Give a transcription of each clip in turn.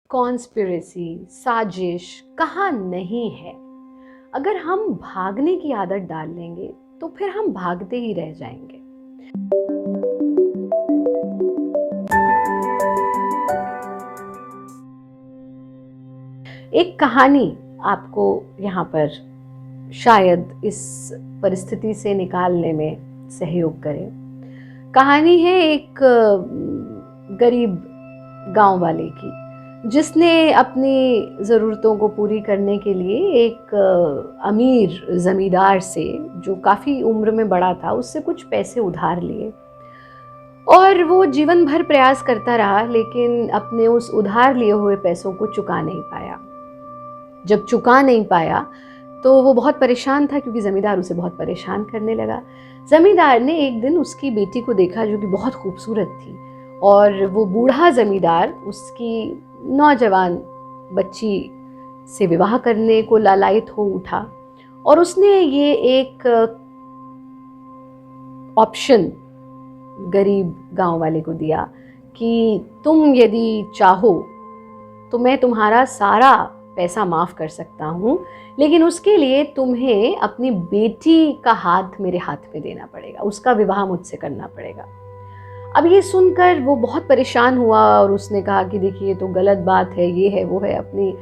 Conspiracy, साजिश कहाँ नहीं है। अगर हम भागने की आदत डाल लेंगे तो फिर हम भागते ही रह जाएंगे। एक कहानी आपको यहाँ पर शायद इस परिस्थिति से निकालने में सहयोग करे। कहानी है एक गरीब गांव वाले की, जिसने अपनी ज़रूरतों को पूरी करने के लिए एक अमीर ज़मींदार से, जो काफ़ी उम्र में बड़ा था, उससे कुछ पैसे उधार लिए। और वो जीवन भर प्रयास करता रहा, लेकिन अपने उस उधार लिए हुए पैसों को चुका नहीं पाया। जब चुका नहीं पाया तो वो बहुत परेशान था, क्योंकि ज़मींदार उसे बहुत परेशान करने लगा। ज़मींदार ने एक दिन उसकी बेटी को देखा, जो कि बहुत खूबसूरत थी, और वो बूढ़ा ज़मींदार उसकी नौजवान बच्ची से विवाह करने को लालायित हो उठा। और उसने ये एक ऑप्शन गरीब गांव वाले को दिया कि तुम यदि चाहो तो मैं तुम्हारा सारा पैसा माफ़ कर सकता हूँ, लेकिन उसके लिए तुम्हें अपनी बेटी का हाथ मेरे हाथ में देना पड़ेगा, उसका विवाह मुझसे करना पड़ेगा। अब ये सुनकर वो बहुत परेशान हुआ और उसने कहा कि देखिए, ये तो गलत बात है, ये है वो है, अपनी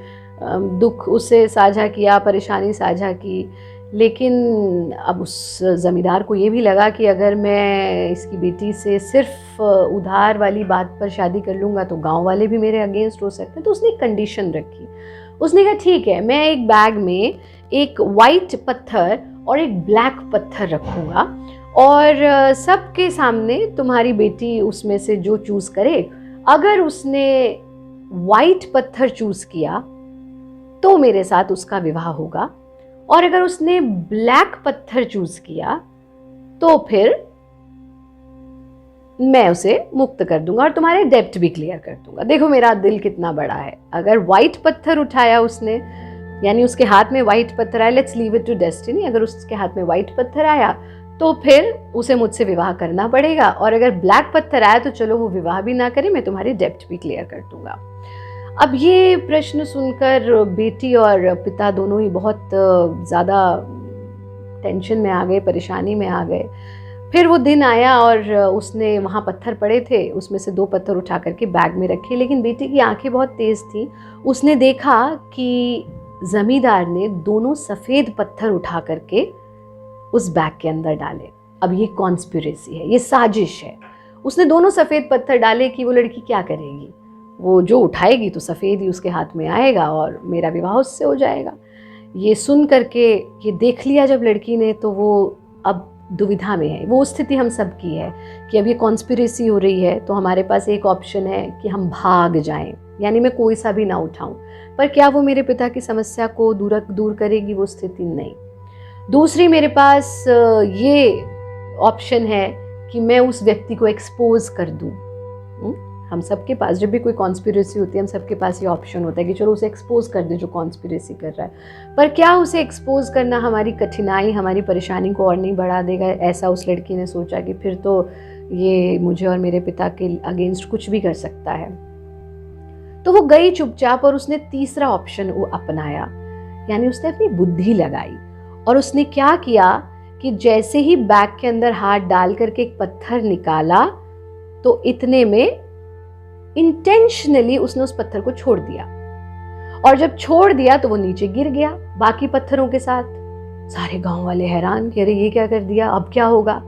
दुख उससे साझा किया, परेशानी साझा की। लेकिन अब उस ज़मींदार को ये भी लगा कि अगर मैं इसकी बेटी से सिर्फ उधार वाली बात पर शादी कर लूँगा तो गांव वाले भी मेरे अगेंस्ट हो सकते हैं। तो उसने एक कंडीशन रखी। उसने कहा ठीक है, मैं एक बैग में एक वाइट पत्थर और एक ब्लैक पत्थर रखूँगा, और सबके सामने तुम्हारी बेटी उसमें से जो चूज़ करे, अगर उसने वाइट पत्थर चूज़ किया तो मेरे साथ उसका विवाह होगा, और अगर उसने ब्लैक पत्थर चूज़ किया तो फिर मैं उसे मुक्त कर दूंगा और तुम्हारे डेब्ट भी क्लियर कर दूंगा। देखो मेरा दिल कितना बड़ा है। अगर वाइट पत्थर उठाया उसने, यानी उसके हाथ में वाइट पत्थर आया, let's leave it to destiny, अगर उसके हाथ में वाइट पत्थर आया तो फिर उसे मुझसे विवाह करना पड़ेगा, और अगर ब्लैक पत्थर आया तो चलो वो विवाह भी ना करे, मैं तुम्हारी डेब्ट भी क्लियर कर दूंगा। अब ये प्रश्न सुनकर बेटी और पिता दोनों ही बहुत ज़्यादा टेंशन में आ गए, परेशानी में आ गए। फिर वो दिन आया और उसने वहाँ पत्थर पड़े थे, उसमें से 2 पत्थर उठा करके बैग में रखे, लेकिन बेटी की आंखें बहुत तेज़ थी। उसने देखा कि ज़मींदार ने दोनों सफ़ेद पत्थर उठा करके उस बैग के अंदर डाले। अब ये कॉन्स्पिरेसी है, ये साजिश है। उसने दोनों सफ़ेद पत्थर डाले कि वो लड़की क्या करेगी, वो जो उठाएगी तो सफ़ेद ही उसके हाथ में आएगा और मेरा विवाह उससे हो जाएगा। ये सुन करके, ये देख लिया जब लड़की ने, तो वो अब दुविधा में है। वो स्थिति हम सब की है कि अब ये कॉन्स्पिरेसी हो रही है, तो हमारे पास एक ऑप्शन है कि हम भाग जाएं, यानी मैं कोई सा भी ना उठाऊं। पर क्या वो मेरे पिता की समस्या को दूर करेगी? वो स्थिति नहीं। दूसरी मेरे पास ये ऑप्शन है कि मैं उस व्यक्ति को एक्सपोज कर दूं। हम सबके पास जब भी कोई कॉन्स्पिरेसी होती है, हम सबके पास ये ऑप्शन होता है कि चलो उसे एक्सपोज कर दे जो कॉन्स्पिरेसी कर रहा है। पर क्या उसे एक्सपोज करना हमारी कठिनाई, हमारी परेशानी को और नहीं बढ़ा देगा? ऐसा उस लड़की ने सोचा कि फिर तो ये मुझे और मेरे पिता के अगेंस्ट कुछ भी कर सकता है। तो वो गई चुपचाप और उसने तीसरा ऑप्शन वो अपनाया, यानी उसने अपनी बुद्धि लगाई। और उसने क्या किया कि जैसे ही बैग के अंदर हाथ डाल करके एक पत्थर निकाला, तो इतने में इंटेंशनली उसने उस पत्थर को छोड़ दिया, और जब छोड़ दिया तो वो नीचे गिर गया बाकी पत्थरों के साथ। सारे गांव वाले हैरान कि अरे ये क्या कर दिया, अब क्या होगा?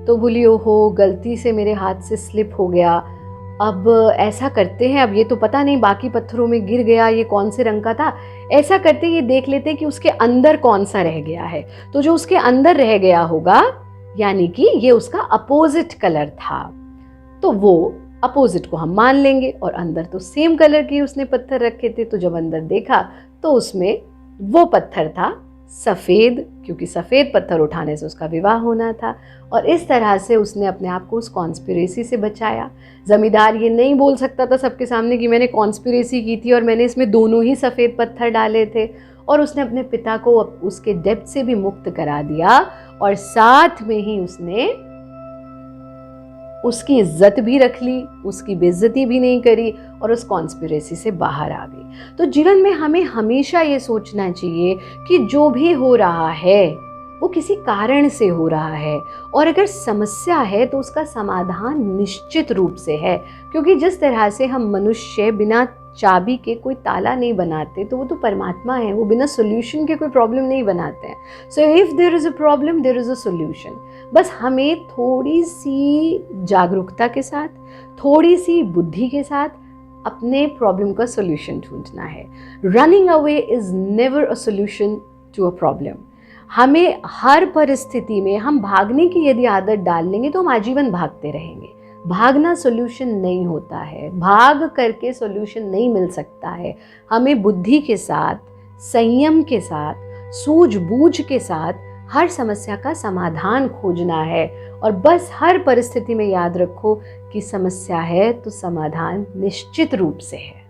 तो बोली ओहो, गलती से मेरे हाथ से स्लिप हो गया। अब ऐसा करते हैं, अब ये तो पता नहीं बाकी पत्थरों में गिर गया, ये कौन से रंग का था। ऐसा करते ये देख लेते कि उसके अंदर कौन सा रह गया है। तो जो उसके अंदर रह गया होगा, यानी कि ये उसका अपोजिट कलर था, तो वो अपोजिट को हम मान लेंगे। और अंदर तो सेम कलर के उसने पत्थर रखे थे, तो जब अंदर देखा तो उसमें वो पत्थर था सफ़ेद, क्योंकि सफ़ेद पत्थर उठाने से उसका विवाह होना था। और इस तरह से उसने अपने आप को उस कॉन्स्पिरेसी से बचाया। ज़मींदार ये नहीं बोल सकता था सबके सामने कि मैंने कॉन्स्पिरेसी की थी और मैंने इसमें दोनों ही सफ़ेद पत्थर डाले थे। और उसने अपने पिता को उसके डेब्ट से भी मुक्त करा दिया, और साथ में ही उसने उसकी इज्जत भी रख ली, उसकी बेइज्जती भी नहीं करी और उस कॉन्स्पिरेसी से बाहर आ गई। तो जीवन में हमें हमेशा ये सोचना चाहिए कि जो भी हो रहा है वो किसी कारण से हो रहा है, और अगर समस्या है तो उसका समाधान निश्चित रूप से है, क्योंकि जिस तरह से हम मनुष्य बिना चाबी के कोई ताला नहीं बनाते, तो वो तो परमात्मा है, वो बिना सोल्यूशन के कोई प्रॉब्लम नहीं बनाते हैं। So if there is a problem there is a solution. बस हमें थोड़ी सी जागरूकता के साथ, थोड़ी सी बुद्धि के साथ अपने प्रॉब्लम का सोल्यूशन ढूंढना है। Running away is never a solution to a problem. हमें हर परिस्थिति में, हम भागने की यदि आदत डाल लेंगे तो हम आजीवन भागते रहेंगे। भागना सॉल्यूशन नहीं होता है, भाग करके सॉल्यूशन नहीं मिल सकता है। हमें बुद्धि के साथ, संयम के साथ, सूझबूझ के साथ हर समस्या का समाधान खोजना है। और बस हर परिस्थिति में याद रखो कि समस्या है तो समाधान निश्चित रूप से है।